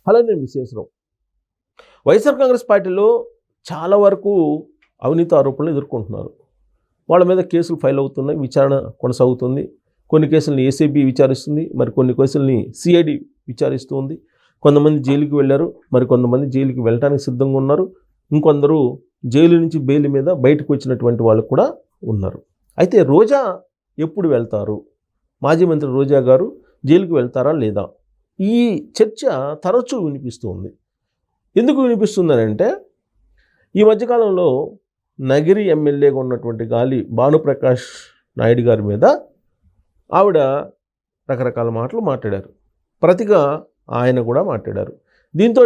అలానే విశేషరావు. వైఎస్ఆర్ కాంగ్రెస్ పార్టీలో చాలా వరకు అవినీతి ఆరోపణలు ఎదుర్కొంటున్నారు. వాళ్ళ మీద కేసులు ఫైల్ అవుతున్నాయి, విచారణ కొనసాగుతుంది. కొన్ని కేసులని ఏసీబీ విచారిస్తుంది, మరి కొన్ని కేసుల్ని సిఐడి విచారిస్తూ ఉంది. కొంతమంది జైలుకి వెళ్ళారు, మరి కొంతమంది జైలుకి వెళ్ళడానికి సిద్ధంగా ఉన్నారు. ఇంకొందరు జైలు నుంచి బెయిల్ మీద బయటకు వచ్చినటువంటి వాళ్ళు కూడా ఉన్నారు. అయితే రోజా ఎప్పుడు వెళ్తారు, మాజీ మంత్రి రోజా గారు జైలుకి వెళ్తారా లేదా, ఈ చర్చ తరచూ వినిపిస్తుంది. ఎందుకు వినిపిస్తుందనంటే ఈ మధ్యకాలంలో నగిరి ఎమ్మెల్యేగా ఉన్నటువంటి గాలి భానుప్రకాష్ నాయుడు గారి మీద ఆవిడ రకరకాల మాటలు మాట్లాడారు. ప్రతిగా ఆయన కూడా మాట్లాడారు. దీంతో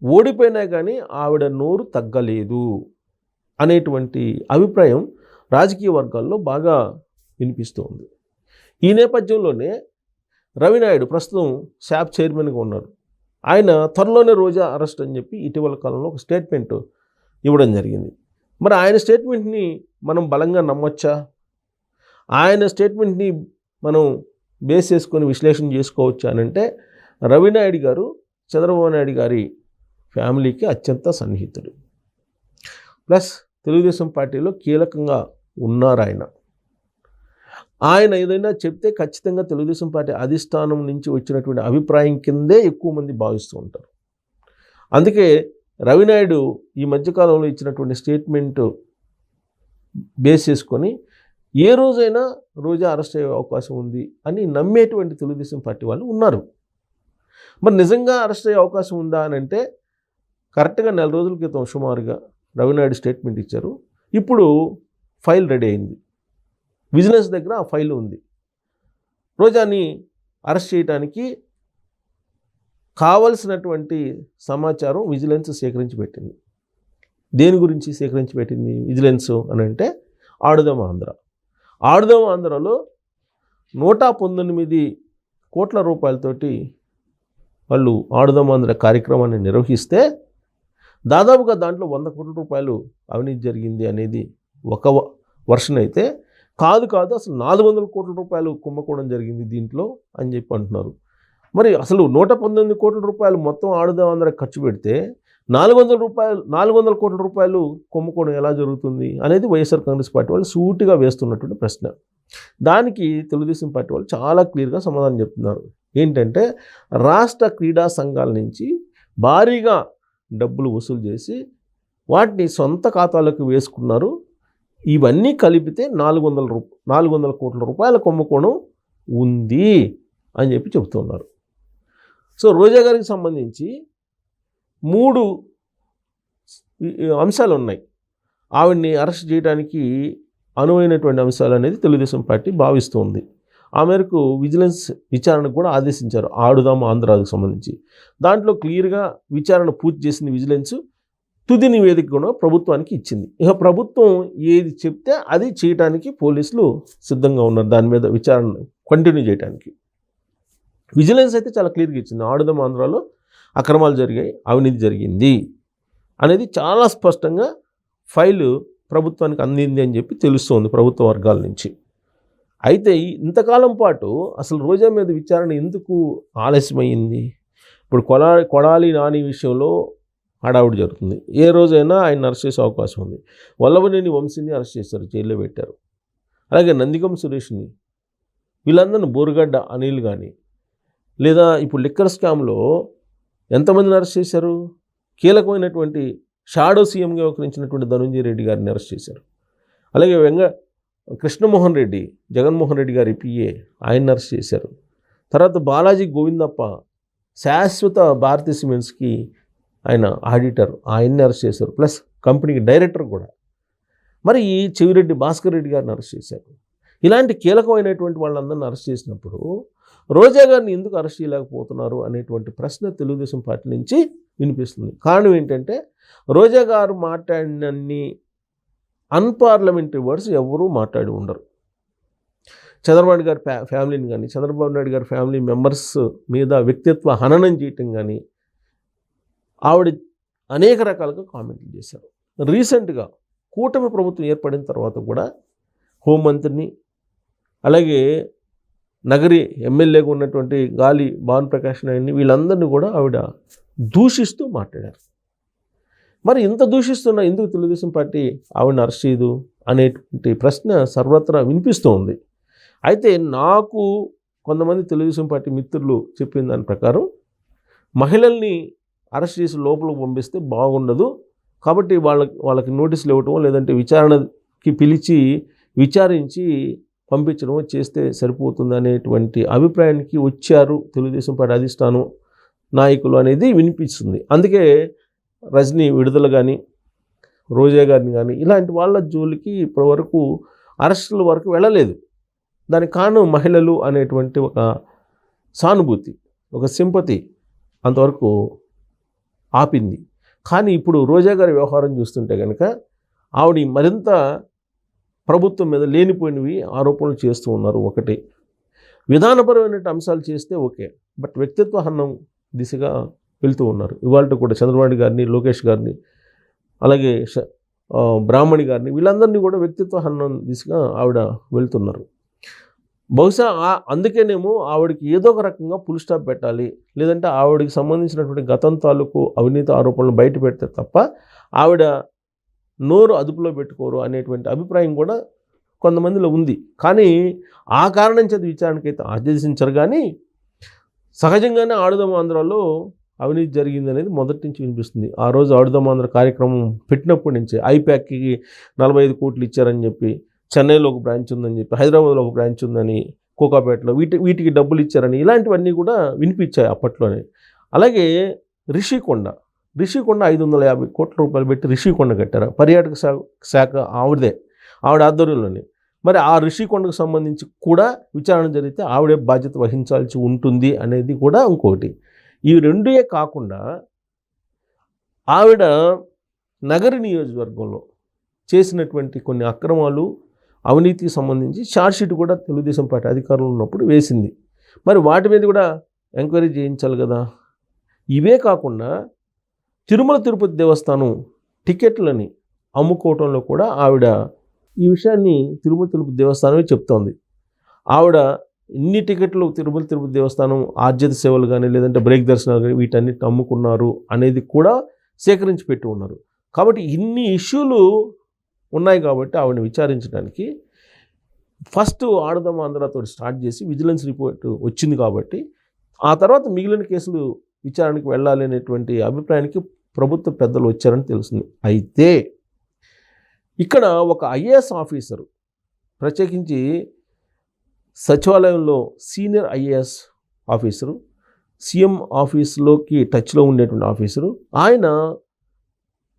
ఓడిపోయినా కానీ ఆవిడ నోరు తగ్గలేదు అనేటువంటి అభిప్రాయం రాజకీయ వర్గాల్లో బాగా వినిపిస్తుంది. ఈ నేపథ్యంలోనే రవినాయుడు ప్రస్తుతం శాప్ చైర్మన్గా ఉన్నారు. ఆయన త్వరలోనే రోజా అరెస్ట్ అని చెప్పి ఇటీవల కాలంలో ఒక స్టేట్మెంట్ ఇవ్వడం జరిగింది. మరి ఆయన స్టేట్మెంట్ని మనం బలంగా నమ్మొచ్చా? ఆయన స్టేట్మెంట్ని మనం బేస్ చేసుకొని విశ్లేషణ చేసుకోవచ్చా అని అంటే, రవినాయుడు గారు చంద్రబాబు నాయుడు గారి ఫ్యామిలీకి అత్యంత సన్నిహితుడు, ప్లస్ తెలుగుదేశం పార్టీలో కీలకంగా ఉన్నారు. ఆయన ఏదైనా చెప్తే ఖచ్చితంగా తెలుగుదేశం పార్టీ అధిష్టానం నుంచి వచ్చినటువంటి అభిప్రాయం కిందే ఎక్కువ మంది భావిస్తూ ఉంటారు. అందుకే రవినాయుడు ఈ మధ్యకాలంలో ఇచ్చినటువంటి స్టేట్మెంట్ బేస్ చేసుకొని ఏ రోజైనా రోజా అరెస్ట్ అయ్యే అవకాశం ఉంది అని నమ్మేటువంటి తెలుగుదేశం పార్టీ వాళ్ళు ఉన్నారు. మరి నిజంగా అరెస్ట్ అయ్యే అవకాశం ఉందా అని అంటే, కరెక్ట్గా 4 రోజుల క్రితం సుమారుగా రవినాయుడు స్టేట్మెంట్ ఇచ్చారు. ఇప్పుడు ఫైల్ రెడీ అయింది, విజిలెన్స్ దగ్గర ఆ ఫైల్ ఉంది. రోజాని అరెస్ట్ చేయడానికి కావలసినటువంటి సమాచారం విజిలెన్స్ సేకరించి పెట్టింది. దేని గురించి సేకరించి పెట్టింది విజిలెన్స్ అని అంటే, ఆడుదాం ఆంధ్ర. ఆడుదాం ఆంధ్రలో 119 కోట్ల రూపాయలతోటి వాళ్ళు ఆడుదాం ఆంధ్ర కార్యక్రమాన్ని నిర్వహిస్తే దాదాపుగా దాంట్లో 100 కోట్ల రూపాయలు అవినీతి జరిగింది అనేది ఒక వర్షన్ అయితే, కాదు అసలు 400 కోట్ల రూపాయలు కుంభకోణం జరిగింది దీంట్లో అని చెప్పి అంటున్నారు. మరి అసలు 119 కోట్ల రూపాయలు మొత్తం ఆడుదాం ఆంధ్ర ఖర్చు పెడితే 400 కోట్ల రూపాయలు కుంభకోణం ఎలా జరుగుతుంది అనేది వైఎస్ఆర్ కాంగ్రెస్ పార్టీ వాళ్ళు సూటిగా వేస్తున్నటువంటి ప్రశ్న. దానికి తెలుగుదేశం పార్టీ వాళ్ళు చాలా క్లియర్గా సమాధానం చెప్తున్నారు. ఏంటంటే, రాష్ట్ర క్రీడా సంఘాల నుంచి భారీగా డబ్బులు వసూలు చేసి వాటిని సొంత ఖాతాలకు వేసుకున్నారు. ఇవన్నీ కలిపితే 400 కోట్ల రూపాయల కుంభకోణం ఉంది అని చెప్పి చెబుతున్నారు. సో రోజా గారికి సంబంధించి 3 అంశాలు ఉన్నాయి. ఆవిడ్ని అరెస్ట్ చేయడానికి అనువైనటువంటి అంశాలు అనేది తెలుగుదేశం పార్టీ భావిస్తుంది. ఆ మేరకు విజిలెన్స్ విచారణకు కూడా ఆదేశించారు ఆడుదాం ఆంధ్రాకు సంబంధించి. దాంట్లో క్లియర్గా విచారణ పూర్తి చేసింది విజిలెన్స్. తుది నివేదిక కూడా ప్రభుత్వానికి ఇచ్చింది. ఇక ప్రభుత్వం ఏది చెప్తే అది చేయడానికి పోలీసులు సిద్ధంగా ఉన్నారు, దాని మీద విచారణ కంటిన్యూ చేయడానికి. విజిలెన్స్ అయితే చాలా క్లియర్గా ఇచ్చింది, ఆడుదాం ఆంధ్రాలో అక్రమాలు జరిగాయి, అవినీతి జరిగింది అనేది చాలా స్పష్టంగా ఫైలు ప్రభుత్వానికి అందింది అని చెప్పి తెలుస్తోంది ప్రభుత్వ వర్గాల నుంచి. అయితే ఇంతకాలం పాటు అసలు రోజా మీద విచారణ ఎందుకు ఆలస్యమైంది? ఇప్పుడు కొడాలి నాని విషయంలో హడావుడి జరుగుతుంది. ఏ రోజైనా ఆయన అరెస్ట్ చేసే అవకాశం ఉంది. వల్లభనేని వంశీని అరెస్ట్ చేశారు, జైల్లో పెట్టారు. అలాగే నందిగం సురేష్ని, వీళ్ళందరినీ బోరుగడ్డ అనిల్ కానీ, లేదా ఇప్పుడు లిక్కర్ స్కామ్లో ఎంతమందిని అరెస్ట్ చేశారు? కీలకమైనటువంటి షాడో సీఎంగా వ్యవహరించినటువంటి ధనంజయ రెడ్డి గారిని అరెస్ట్ చేశారు. అలాగే కృష్ణమోహన్ రెడ్డి, జగన్మోహన్ రెడ్డి గారి పిఏ, ఆయన్ని అరెస్ట్ చేశారు. తర్వాత బాలాజీ గోవిందప్ప, శాశ్వత భారతీ సిమెంట్స్కి ఆయన ఆడిటర్, ఆయన్ని అరెస్ట్ చేశారు. ప్లస్ కంపెనీకి డైరెక్టర్ కూడా. మరి ఈ చెవిరెడ్డి భాస్కర్ రెడ్డి గారిని అరెస్ట్ చేశారు. ఇలాంటి కీలకమైనటువంటి వాళ్ళందరినీ అరెస్ట్ చేసినప్పుడు రోజా గారిని ఎందుకు అరెస్ట్ చేయలేకపోతున్నారు అనేటువంటి ప్రశ్న తెలుగుదేశం పార్టీ నుంచి వినిపిస్తుంది. కారణం ఏంటంటే, రోజా గారు మాట్లాడినన్ని అన్పార్లమెంటరీ వర్డ్స్ ఎవరూ మాట్లాడి ఉండరు. చంద్రబాబు నాయుడు గారి ఫ్యామిలీని కానీ, చంద్రబాబు నాయుడు గారి ఫ్యామిలీ మెంబర్స్ మీద వ్యక్తిత్వ హననం చేయటం కానీ ఆవిడ అనేక రకాలుగా కామెంట్లు చేశారు. రీసెంట్గా కూటమి ప్రభుత్వం ఏర్పడిన తర్వాత కూడా హోంమంత్రిని, అలాగే నగరి ఎమ్మెల్యేగా ఉన్నటువంటి గాలి భానుప్రకాష్ నాయుడిని వీళ్ళందరినీ కూడా ఆవిడ దూషిస్తూ మాట్లాడారు. మరి ఇంత దూషిస్తున్న ఎందుకు తెలుగుదేశం పార్టీ ఆవిడని అరెస్ట్ చేయదు అనేటువంటి ప్రశ్న సర్వత్రా వినిపిస్తూ ఉంది. అయితే నాకు కొంతమంది తెలుగుదేశం పార్టీ మిత్రులు చెప్పిన దాని ప్రకారం మహిళల్ని అరెస్ట్ చేసి లోపలికి పంపిస్తే బాగుండదు, కాబట్టి వాళ్ళకి నోటీసులు ఇవ్వటం లేదంటే విచారణకి పిలిచి విచారించి పంపించడం చేస్తే సరిపోతుంది అనేటువంటి అభిప్రాయానికి వచ్చారు తెలుగుదేశం పార్టీ అధిష్టానం నాయకులు అనేది వినిపిస్తుంది. అందుకే రజనీ విడుదల కానీ రోజా గారిని కానీ ఇలాంటి వాళ్ళ జోలికి ఇప్పటివరకు అరెస్టుల వరకు వెళ్ళలేదు. దానికి కారణం మహిళలు అనేటువంటి ఒక సానుభూతి, ఒక సింపతి అంతవరకు ఆపింది. కానీ ఇప్పుడు రోజా గారి వ్యవహారం చూస్తుంటే కనుక ఆవిడ మరింత ప్రభుత్వం మీద లేనిపోయినవి ఆరోపణలు చేస్తూ ఉన్నారు. ఒకటి విధానపరమైన అంశాలు చేస్తే ఓకే, బట్ వ్యక్తిత్వ హననం దిశగా వెళ్తూ ఉన్నారు. ఇవాళ కూడా చంద్రబాబు గారిని, లోకేష్ గారిని, అలాగే బ్రాహ్మణి గారిని వీళ్ళందరినీ కూడా వ్యక్తిత్వ హననం దిశగా ఆవిడ వెళ్తున్నారు. బహుశా అందుకేనేమో ఆవిడకి ఏదో ఒక రకంగా ఫుల్ స్టాప్ పెట్టాలి, లేదంటే ఆవిడకి సంబంధించినటువంటి గతం తాలూకు అవినీతి ఆరోపణలు బయట పెడితే తప్ప ఆవిడ నోరు అదుపులో పెట్టుకోరు అనేటువంటి అభిప్రాయం కూడా కొంతమందిలో ఉంది. కానీ ఆ కారణం చేత విచారణకైతే ఆదేశించరు. కానీ సహజంగానే ఆడుదాం ఆంధ్రాలో అవినీతి జరిగింది అనేది మొదటి నుంచి వినిపిస్తుంది. ఆ రోజు ఆడుదాం ఆంధ్ర కార్యక్రమం పెట్టినప్పటి నుంచే ఐప్యాక్కి 45 కోట్లు ఇచ్చారని చెప్పి, చెన్నైలో ఒక బ్రాంచ్ ఉందని చెప్పి, హైదరాబాద్లో ఒక బ్రాంచ్ ఉందని, కోకాపేటలో వీటికి డబ్బులు ఇచ్చారని ఇలాంటివన్నీ కూడా వినిపించాయి అప్పట్లోనే. అలాగే రిషికొండ 550 కోట్ల రూపాయలు పెట్టి రిషికొండ కట్టారు. పర్యాటక శాఖ ఆవిడ ఆధ్వర్యంలోనే. మరి ఆ రిషికొండకు సంబంధించి కూడా విచారణ జరిగితే ఆవిడే బాధ్యత వహించాల్సి ఉంటుంది అనేది కూడా ఇంకోటి. ఈ రెండే కాకుండా ఆవిడ నగరి నియోజకవర్గంలో చేసినటువంటి కొన్ని అక్రమాలు, అవినీతికి సంబంధించి ఛార్జ్షీట్ కూడా తెలుగుదేశం పార్టీ అధికారంలో ఉన్నప్పుడు వేసింది. మరి వాటి మీద కూడా ఎంక్వైరీ చేయించాలి కదా. ఇవే కాకుండా తిరుమల తిరుపతి దేవస్థానం టికెట్లని అమ్ముకోవటంలో కూడా ఆవిడ ఈ విషయాన్ని తిరుమల తిరుపతి దేవస్థానమే చెప్తోంది. ఆవిడ ఇన్ని టికెట్లు తిరుమల తిరుపతి దేవస్థానం ఆర్జిత సేవలు కానీ లేదంటే బ్రేక్ దర్శనాలు కానీ వీటన్నిటిని అమ్ముకున్నారు అనేది కూడా సేకరించి పెట్టి ఉన్నారు. కాబట్టి ఇన్ని ఇష్యూలు ఉన్నాయి కాబట్టి ఆవిడని విచారించడానికి ఫస్ట్ ఆడుదాం ఆంధ్రతో స్టార్ట్ చేసి విజిలెన్స్ రిపోర్ట్ వచ్చింది కాబట్టి ఆ తర్వాత మిగిలిన కేసులు విచారణకు వెళ్ళాలి అనేటువంటి అభిప్రాయానికి ప్రభుత్వ పెద్దలు వచ్చారని తెలుస్తుంది. అయితే ఇక్కడ ఒక ఐఏఎస్ ఆఫీసరు, ప్రత్యేకించి సచివాలయంలో సీనియర్ ఐఏఎస్ ఆఫీసరు, సీఎం ఆఫీస్లోకి టచ్లో ఉండేటువంటి ఆఫీసరు, ఆయన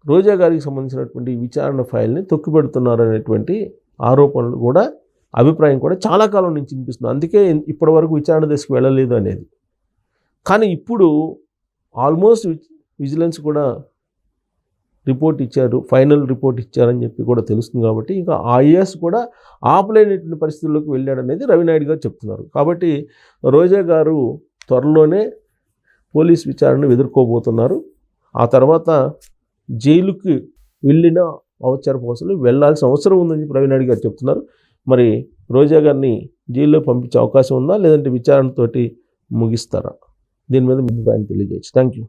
రోజా గారికి సంబంధించినటువంటి విచారణ ఫైల్ని తొక్కిపెడుతున్నారు అనేటువంటి ఆరోపణలు కూడా, అభిప్రాయం కూడా చాలా కాలం నుంచి వినిపిస్తుంది. అందుకే ఇప్పటివరకు విచారణ దశకు వెళ్ళలేదు అనేది. కానీ ఇప్పుడు ఆల్మోస్ట్ విజిలెన్స్ కూడా రిపోర్ట్ ఇచ్చారు, ఫైనల్ రిపోర్ట్ ఇచ్చారని చెప్పి కూడా తెలుస్తుంది. కాబట్టి ఇంకా ఐఏఎస్ కూడా ఆపలేనటువంటి పరిస్థితుల్లోకి వెళ్ళాడనేది రవినాయుడు గారు చెప్తున్నారు. కాబట్టి రోజా గారు త్వరలోనే పోలీస్ విచారణను ఎదుర్కోబోతున్నారు. ఆ తర్వాత జైలుకి వెళ్ళిన అవసరపు అసలు వెళ్ళాల్సిన అవసరం ఉందని చెప్పి రవినాయుడు గారు చెప్తున్నారు. మరి రోజా గారిని జైల్లో పంపించే అవకాశం ఉందా, లేదంటే విచారణతోటి ముగిస్తారా? దీని మీద మీ అభిప్రాయం తెలియజేయచ్చు. Thank you.